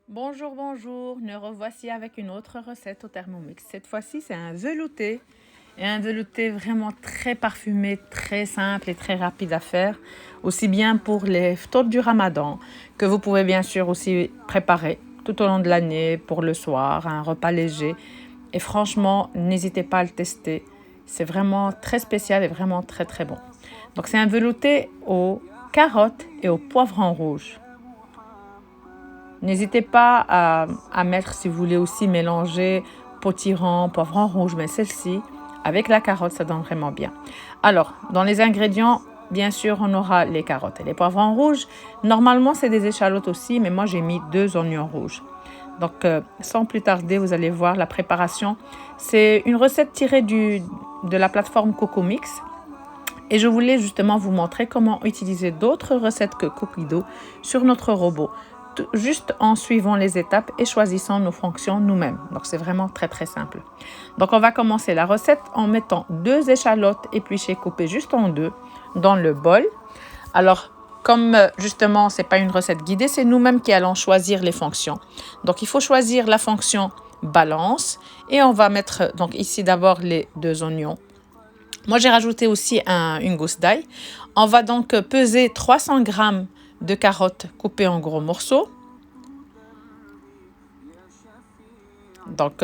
Bonjour, bonjour, nous revoici avec une autre recette au Thermomix. Cette fois-ci, c'est un velouté, et un velouté vraiment très parfumé, très simple et très rapide à faire, aussi bien pour les fêtes du Ramadan, que vous pouvez bien sûr aussi préparer tout au long de l'année, pour le soir, un repas léger. Et franchement, n'hésitez pas à le tester, c'est vraiment très spécial et vraiment très très bon. Donc c'est un velouté aux carottes et au poivron rouge. N'hésitez pas à mettre, si vous voulez aussi mélanger potiron, poivron rouge, mais celle-ci, avec la carotte, ça donne vraiment bien. Alors, dans les ingrédients, bien sûr, on aura les carottes et les poivrons rouges. Normalement, c'est des échalotes aussi, mais moi, j'ai mis 2 oignons rouges. Donc, sans plus tarder, vous allez voir la préparation. C'est une recette tirée de la plateforme CocoMix. Et je voulais justement vous montrer comment utiliser d'autres recettes que Coquido sur notre robot, juste en suivant les étapes et choisissant nos fonctions nous-mêmes. Donc c'est vraiment très très simple. Donc on va commencer la recette en mettant 2 échalotes épluchées coupées juste en deux dans le bol. Alors comme justement c'est pas une recette guidée, c'est nous-mêmes qui allons choisir les fonctions. Donc il faut choisir la fonction balance et on va mettre donc ici d'abord les 2 oignons. Moi, j'ai rajouté aussi une gousse d'ail. On va donc peser 300 g de carottes coupées en gros morceaux. Donc,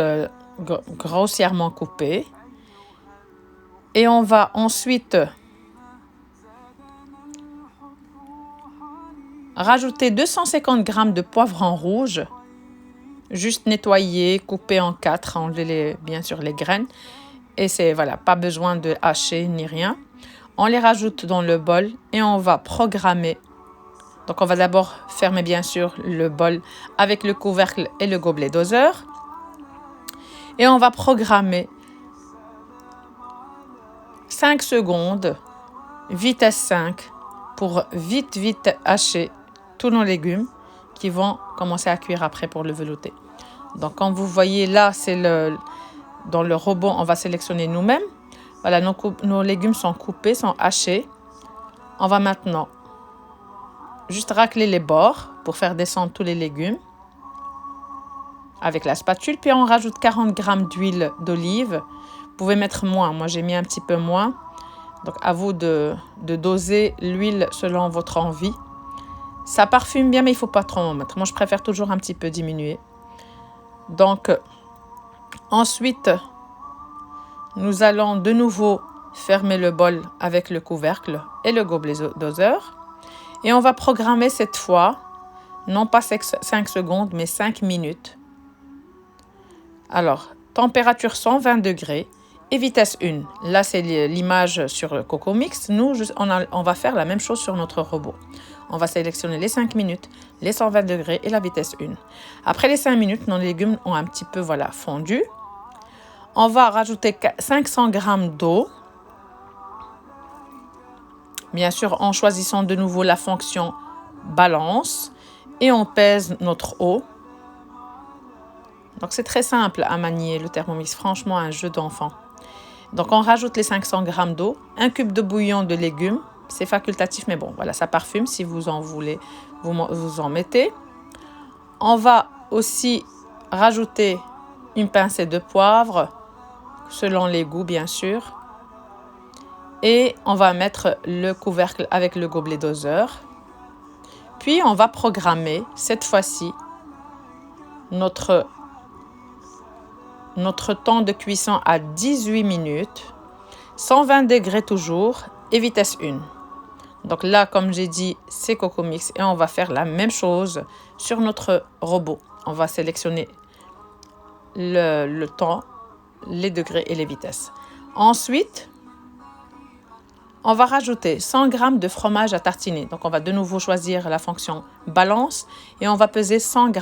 grossièrement coupées. Et on va ensuite rajouter 250 g de poivrons rouges. Juste nettoyer, couper en 4, enlever bien sûr les graines. Et c'est voilà, pas besoin de hacher ni rien. On les rajoute dans le bol et on va programmer. Donc on va d'abord fermer bien sûr le bol avec le couvercle et le gobelet doseur. Et on va programmer 5 secondes, vitesse 5, pour vite hacher tous nos légumes qui vont commencer à cuire après pour le velouté. Donc comme vous voyez là, dans le robot, on va sélectionner nous-mêmes. Voilà, nos légumes sont coupés, sont hachés. On va maintenant juste racler les bords pour faire descendre tous les légumes avec la spatule. Puis on rajoute 40 g d'huile d'olive. Vous pouvez mettre moins. Moi, j'ai mis un petit peu moins. Donc, à vous de doser l'huile selon votre envie. Ça parfume bien, mais il ne faut pas trop en mettre. Moi, je préfère toujours un petit peu diminuer. Donc, ensuite, nous allons de nouveau fermer le bol avec le couvercle et le gobelet doseur. Et on va programmer cette fois, non pas 5 secondes, mais 5 minutes. Alors, température 120 degrés et vitesse 1. Là, c'est l'image sur le CocoMix. Nous, on va faire la même chose sur notre robot. On va sélectionner les 5 minutes, les 120 degrés et la vitesse 1. Après les 5 minutes, nos légumes ont un petit peu fondu. On va rajouter 500 g d'eau. Bien sûr, en choisissant de nouveau la fonction balance. Et on pèse notre eau. Donc, c'est très simple à manier le Thermomix. Franchement, un jeu d'enfant. Donc, on rajoute les 500 g d'eau, un cube de bouillon de légumes. C'est facultatif, mais bon, voilà, ça parfume. Si vous en voulez, vous en mettez. On va aussi rajouter une pincée de poivre, selon les goûts, bien sûr. Et on va mettre le couvercle avec le gobelet doseur. Puis, on va programmer, cette fois-ci, notre temps de cuisson à 18 minutes, 120 degrés toujours et vitesse 1. Donc là, comme j'ai dit, c'est CocoMix et on va faire la même chose sur notre robot. On va sélectionner le temps, les degrés et les vitesses. Ensuite, on va rajouter 100 g de fromage à tartiner. Donc on va de nouveau choisir la fonction balance et on va peser 100 g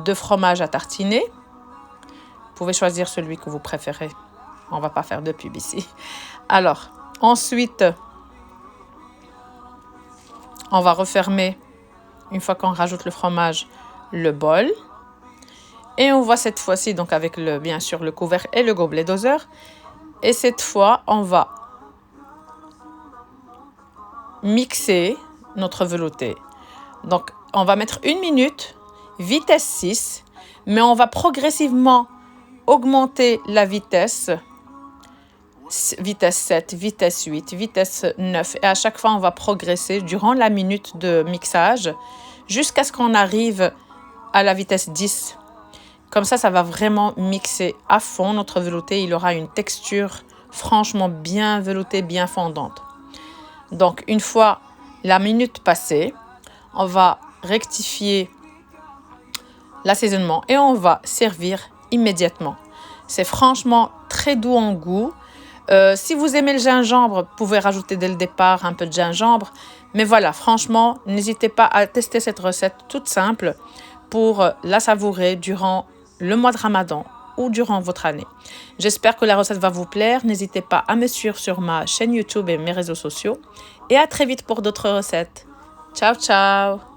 de fromage à tartiner. Vous pouvez choisir celui que vous préférez. On ne va pas faire de pub ici. Alors, ensuite, on va refermer, une fois qu'on rajoute le fromage, le bol. Et on va cette fois-ci, donc avec bien sûr le couvercle et le gobelet doseur. Et cette fois, on va mixer notre velouté. Donc, on va mettre 1 minute vitesse 6, mais on va progressivement augmenter la vitesse 7, vitesse 8, vitesse 9. Et à chaque fois, on va progresser durant la minute de mixage jusqu'à ce qu'on arrive à la vitesse 10. Comme ça va vraiment mixer à fond notre velouté. Il aura une texture franchement bien veloutée, bien fondante. Donc, une fois la minute passée, on va rectifier l'assaisonnement et on va servir immédiatement. C'est franchement très doux en goût. Si vous aimez le gingembre, vous pouvez rajouter dès le départ un peu de gingembre. Mais voilà, franchement, n'hésitez pas à tester cette recette toute simple pour la savourer durant le mois de Ramadan ou durant votre année. J'espère que la recette va vous plaire. N'hésitez pas à me suivre sur ma chaîne YouTube et mes réseaux sociaux. Et à très vite pour d'autres recettes. Ciao, ciao!